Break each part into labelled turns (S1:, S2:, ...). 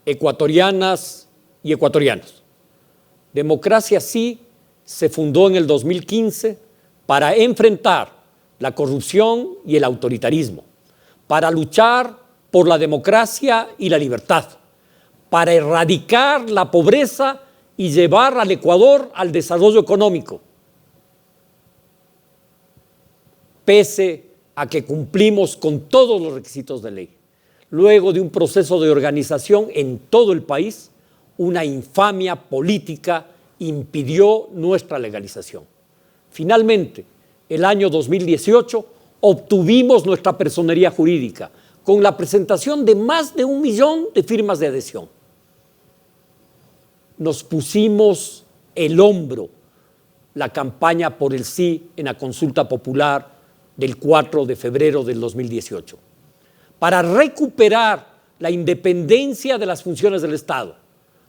S1: ecuatorianas y ecuatorianos. Democracia Sí se fundó en el 2015 para enfrentar la corrupción y el autoritarismo, para luchar por la democracia y la libertad, para erradicar la pobreza y llevar al Ecuador al desarrollo económico. Pese a que cumplimos con todos los requisitos de ley, luego de un proceso de organización en todo el país, una infamia política impidió nuestra legalización. Finalmente, el año 2018, obtuvimos nuestra personería jurídica con la presentación de más de 1 millón de firmas de adhesión. Nos pusimos el hombro la campaña por el sí en la consulta popular del 4 de febrero del 2018, para recuperar la independencia de las funciones del Estado,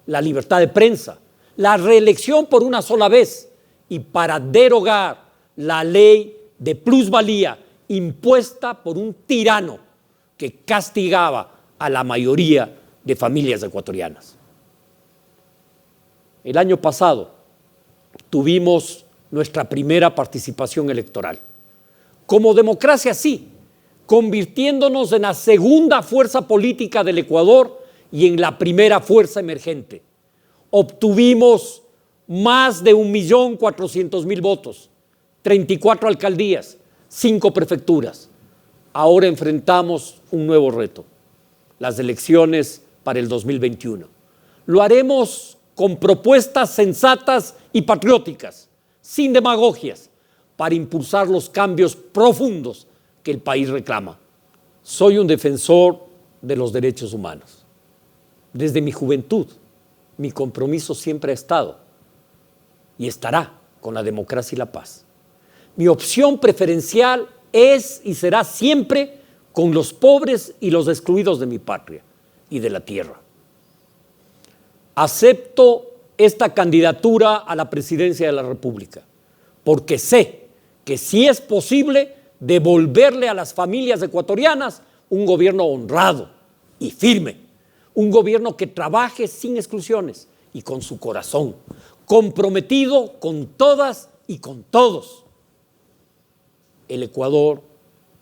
S1: la libertad de prensa, la reelección por una sola vez y para derogar la ley de plusvalía impuesta por un tirano que castigaba a la mayoría de familias ecuatorianas. El año pasado tuvimos nuestra primera participación electoral. Como Democracia Sí, convirtiéndonos en la segunda fuerza política del Ecuador y en la primera fuerza emergente. Obtuvimos más de 1.400.000 votos, 34 alcaldías, 5 prefecturas. Ahora enfrentamos un nuevo reto, las elecciones para el 2021. Lo haremos con propuestas sensatas y patrióticas, sin demagogias, para impulsar los cambios profundos que el país reclama. Soy un defensor de los derechos humanos. Desde mi juventud, mi compromiso siempre ha estado y estará con la democracia y la paz. Mi opción preferencial es y será siempre con los pobres y los excluidos de mi patria y de la tierra. Acepto esta candidatura a la presidencia de la República porque sé que sí es posible devolverle a las familias ecuatorianas un gobierno honrado y firme, un gobierno que trabaje sin exclusiones y con su corazón, comprometido con todas y con todos. El Ecuador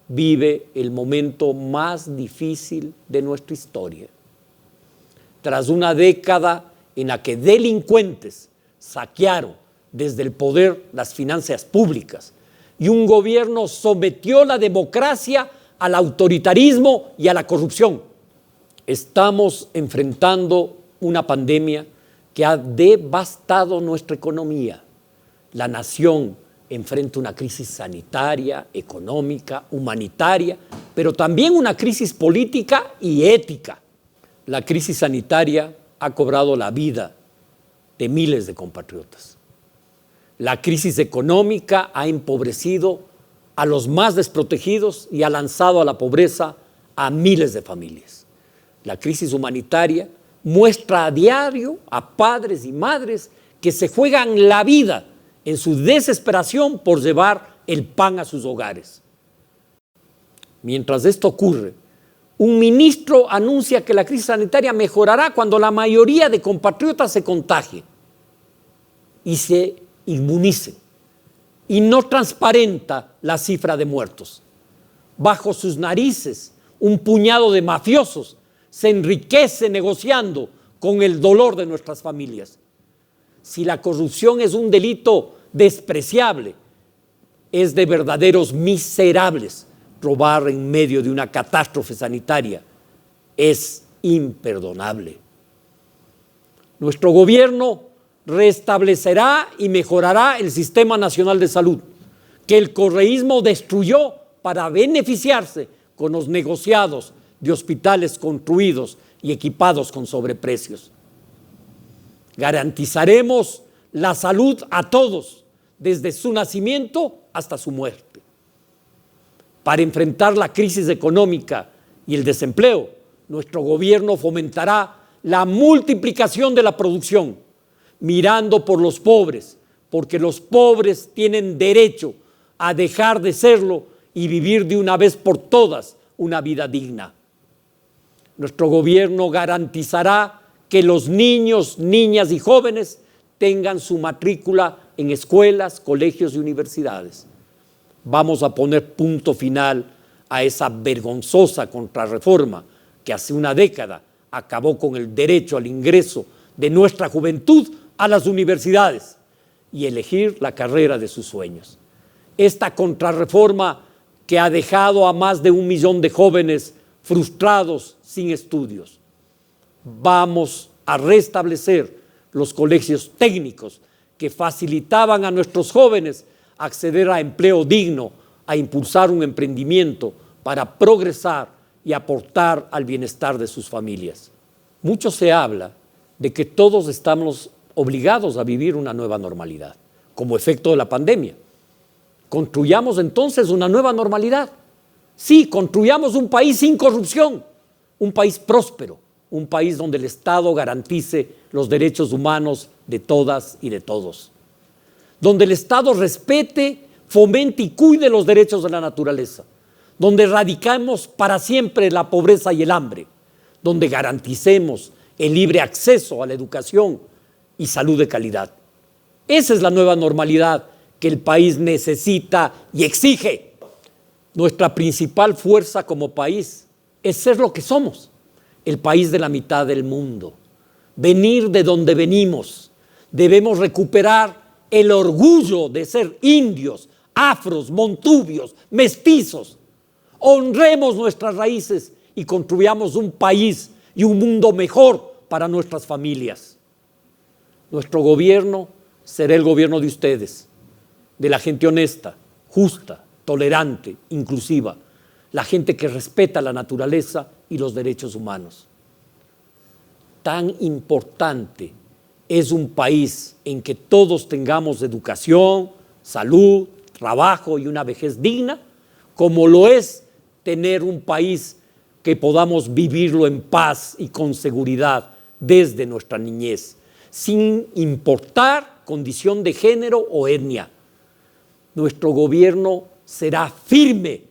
S1: vive el momento más difícil de nuestra historia. Tras una década en la que delincuentes saquearon desde el poder las finanzas públicas y un gobierno sometió la democracia al autoritarismo y a la corrupción, estamos enfrentando una pandemia que ha devastado nuestra economía. La nación enfrenta una crisis sanitaria, económica, humanitaria, pero también una crisis política y ética. La crisis sanitaria ha cobrado la vida de miles de compatriotas. La crisis económica ha empobrecido a los más desprotegidos y ha lanzado a la pobreza a miles de familias. La crisis humanitaria muestra a diario a padres y madres que se juegan la vida en su desesperación por llevar el pan a sus hogares. Mientras esto ocurre, un ministro anuncia que la crisis sanitaria mejorará cuando la mayoría de compatriotas se contagien y se inmunicen, y no transparenta la cifra de muertos. Bajo sus narices, un puñado de mafiosos se enriquece negociando con el dolor de nuestras familias. Si la corrupción es un delito despreciable, es de verdaderos miserables robar en medio de una catástrofe sanitaria. Es imperdonable. Nuestro gobierno restablecerá y mejorará el Sistema Nacional de Salud, que el correísmo destruyó para beneficiarse con los negociados de hospitales construidos y equipados con sobreprecios. Garantizaremos la salud a todos, desde su nacimiento hasta su muerte. Para enfrentar la crisis económica y el desempleo, nuestro gobierno fomentará la multiplicación de la producción, mirando por los pobres, porque los pobres tienen derecho a dejar de serlo y vivir de una vez por todas una vida digna. Nuestro gobierno garantizará que los niños, niñas y jóvenes tengan su matrícula en escuelas, colegios y universidades. Vamos a poner punto final a esa vergonzosa contrarreforma que hace una década acabó con el derecho al ingreso de nuestra juventud a las universidades y elegir la carrera de sus sueños. Esta contrarreforma que ha dejado a más de 1 millón de jóvenes frustrados sin estudios. Vamos a restablecer los colegios técnicos que facilitaban a nuestros jóvenes acceder a empleo digno, a impulsar un emprendimiento para progresar y aportar al bienestar de sus familias. Mucho se habla de que todos estamos obligados a vivir una nueva normalidad, como efecto de la pandemia. Construyamos entonces una nueva normalidad. Sí, construyamos un país sin corrupción, un país próspero, un país donde el Estado garantice los derechos humanos de todas y de todos, donde el Estado respete, fomente y cuide los derechos de la naturaleza, donde erradicamos para siempre la pobreza y el hambre, donde garanticemos el libre acceso a la educación y salud de calidad. Esa es la nueva normalidad que el país necesita y exige. Nuestra principal fuerza como país es ser lo que somos, el país de la mitad del mundo. Venir de donde venimos. Debemos recuperar el orgullo de ser indios, afros, montubios, mestizos. Honremos nuestras raíces y construyamos un país y un mundo mejor para nuestras familias. Nuestro gobierno será el gobierno de ustedes, de la gente honesta, justa, tolerante, inclusiva, la gente que respeta la naturaleza y los derechos humanos. Tan importante es un país en que todos tengamos educación, salud, trabajo y una vejez digna, como lo es tener un país que podamos vivirlo en paz y con seguridad desde nuestra niñez, sin importar condición de género o etnia. Nuestro gobierno será firme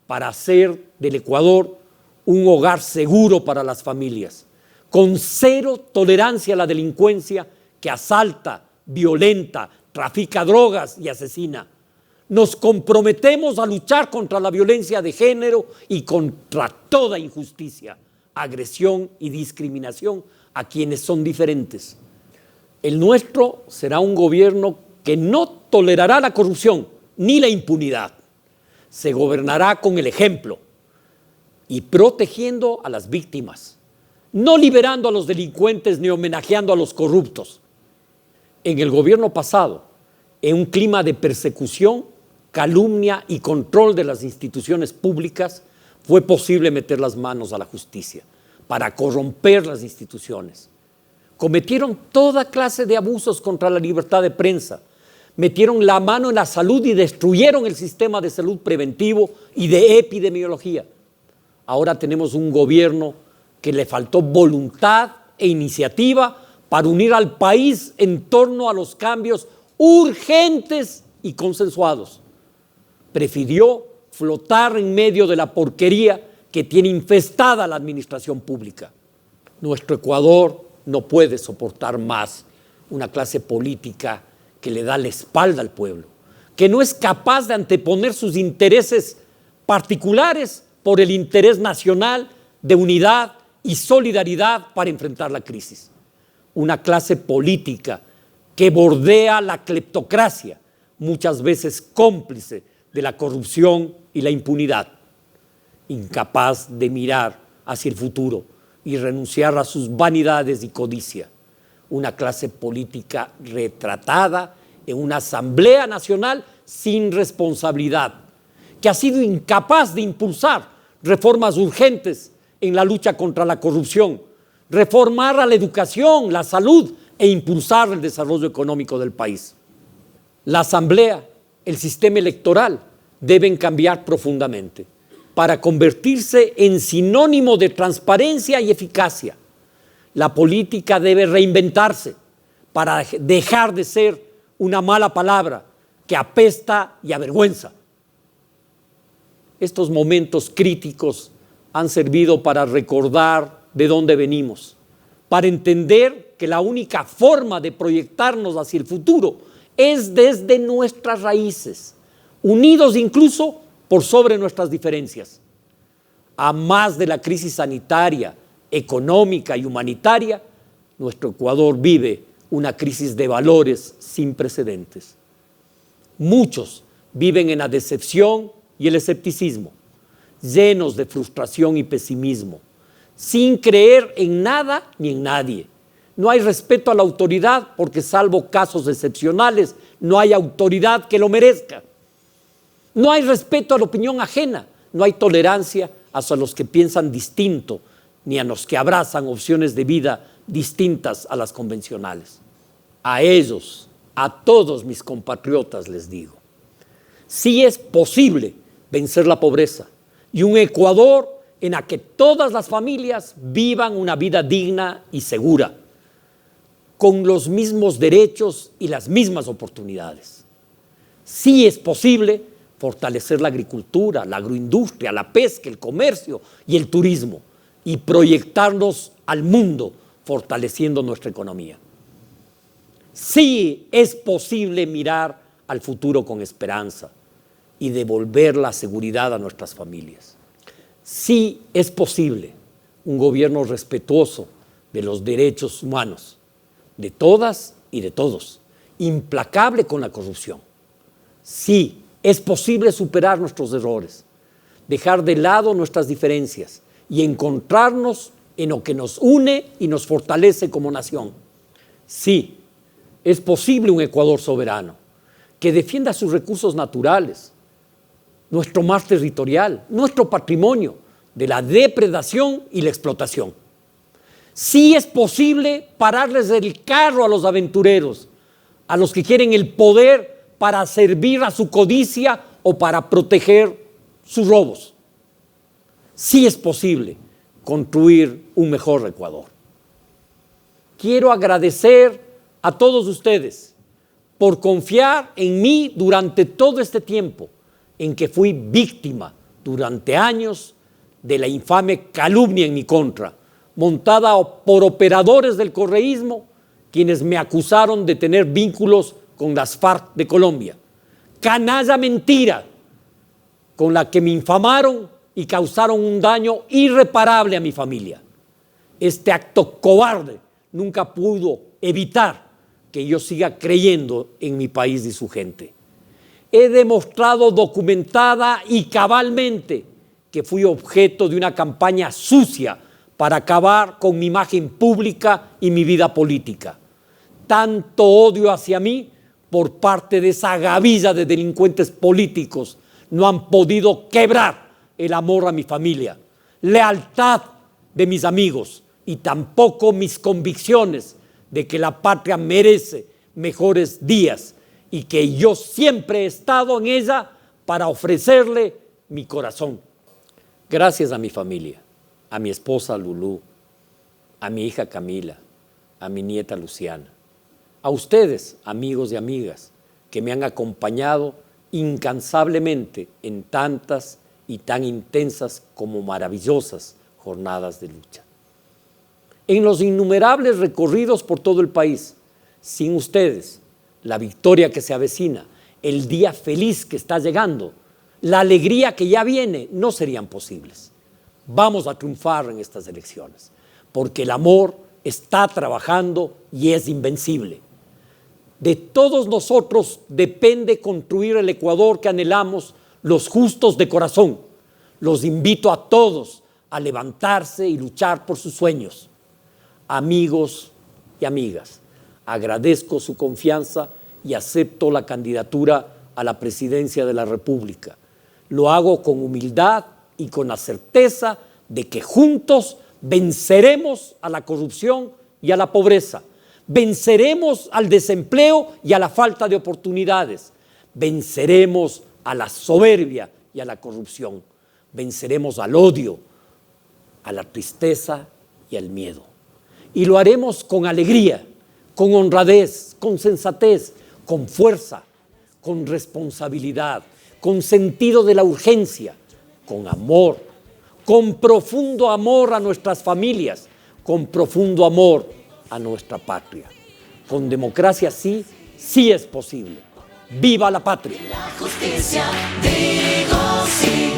S1: para hacer del Ecuador un hogar seguro para las familias, con cero tolerancia a la delincuencia que asalta, violenta, trafica drogas y asesina. Nos comprometemos a luchar contra la violencia de género y contra toda injusticia, agresión y discriminación a quienes son diferentes. El nuestro será un gobierno que no tolerará la corrupción ni la impunidad. Se gobernará con el ejemplo y protegiendo a las víctimas, no liberando a los delincuentes ni homenajeando a los corruptos. En el gobierno pasado, en un clima de persecución, calumnia y control de las instituciones públicas, fue posible meter las manos a la justicia para corromper las instituciones. Cometieron toda clase de abusos contra la libertad de prensa, metieron la mano en la salud y destruyeron el sistema de salud preventivo y de epidemiología. Ahora tenemos un gobierno que le faltó voluntad e iniciativa para unir al país en torno a los cambios urgentes y consensuados. Prefirió flotar en medio de la porquería que tiene infestada la administración pública. Nuestro Ecuador no puede soportar más una clase política que le da la espalda al pueblo, que no es capaz de anteponer sus intereses particulares por el interés nacional de unidad y solidaridad para enfrentar la crisis. Una clase política que bordea la cleptocracia, muchas veces cómplice de la corrupción y la impunidad, incapaz de mirar hacia el futuro y renunciar a sus vanidades y codicia. Una clase política retratada en una Asamblea Nacional sin responsabilidad, que ha sido incapaz de impulsar reformas urgentes en la lucha contra la corrupción, reformar a la educación, la salud e impulsar el desarrollo económico del país. La Asamblea, el sistema electoral deben cambiar profundamente para convertirse en sinónimo de transparencia y eficacia. La política debe reinventarse para dejar de ser una mala palabra que apesta y avergüenza. Estos momentos críticos han servido para recordar de dónde venimos, para entender que la única forma de proyectarnos hacia el futuro es desde nuestras raíces, unidos incluso por sobre nuestras diferencias. A más de la crisis sanitaria, económica y humanitaria, nuestro Ecuador vive una crisis de valores sin precedentes. Muchos viven en la decepción y el escepticismo, llenos de frustración y pesimismo, sin creer en nada ni en nadie. No hay respeto a la autoridad porque, salvo casos excepcionales, no hay autoridad que lo merezca. No hay respeto a la opinión ajena, no hay tolerancia hacia los que piensan distinto, ni a los que abrazan opciones de vida distintas a las convencionales. A ellos, a todos mis compatriotas les digo, sí es posible vencer la pobreza y un Ecuador en el que todas las familias vivan una vida digna y segura, con los mismos derechos y las mismas oportunidades. Sí es posible fortalecer la agricultura, la agroindustria, la pesca, el comercio y el turismo y proyectarnos al mundo fortaleciendo nuestra economía. Sí es posible mirar al futuro con esperanza y devolver la seguridad a nuestras familias. Sí es posible un gobierno respetuoso de los derechos humanos, de todas y de todos, implacable con la corrupción. Sí es posible superar nuestros errores, dejar de lado nuestras diferencias y encontrarnos en lo que nos une y nos fortalece como nación. Sí, es posible un Ecuador soberano que defienda sus recursos naturales, nuestro mar territorial, nuestro patrimonio de la depredación y la explotación. Sí es posible pararles el carro a los aventureros, a los que quieren el poder para servir a su codicia o para proteger sus robos. Sí es posible construir un mejor Ecuador. Quiero agradecer a todos ustedes por confiar en mí durante todo este tiempo en que fui víctima durante años de la infame calumnia en mi contra, montada por operadores del correísmo, quienes me acusaron de tener vínculos con las FARC de Colombia. Canalla mentira con la que me infamaron y causaron un daño irreparable a mi familia. Este acto cobarde nunca pudo evitar que yo siga creyendo en mi país y su gente. He demostrado documentada y cabalmente que fui objeto de una campaña sucia para acabar con mi imagen pública y mi vida política. Tanto odio hacia mí por parte de esa gavilla de delincuentes políticos no han podido quebrar el amor a mi familia, lealtad de mis amigos y tampoco mis convicciones de que la patria merece mejores días y que yo siempre he estado en ella para ofrecerle mi corazón. Gracias a mi familia, a mi esposa Lulú, a mi hija Camila, a mi nieta Luciana, a ustedes, amigos y amigas, que me han acompañado incansablemente en tantas y tan intensas como maravillosas jornadas de lucha. En los innumerables recorridos por todo el país, sin ustedes, la victoria que se avecina, el día feliz que está llegando, la alegría que ya viene, no serían posibles. Vamos a triunfar en estas elecciones, porque el amor está trabajando y es invencible. De todos nosotros depende construir el Ecuador que anhelamos los justos de corazón. Los invito a todos a levantarse y luchar por sus sueños. Amigos y amigas, agradezco su confianza y acepto la candidatura a la presidencia de la República. Lo hago con humildad y con la certeza de que juntos venceremos a la corrupción y a la pobreza. Venceremos al desempleo y a la falta de oportunidades. Venceremos a la soberbia y a la corrupción. Venceremos al odio, a la tristeza y al miedo. Y lo haremos con alegría, con honradez, con sensatez, con fuerza, con responsabilidad, con sentido de la urgencia, con amor, con profundo amor a nuestras familias, con profundo amor a nuestra patria. Con democracia sí, sí es posible. ¡Viva la patria!
S2: La justicia, digo sí,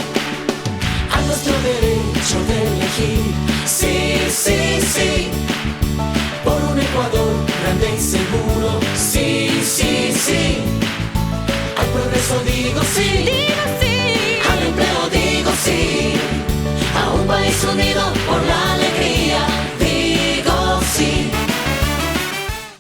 S2: a nuestro derecho de elegir. Sí, sí, sí, por un Ecuador grande y seguro. Sí, sí, sí, al progreso digo sí.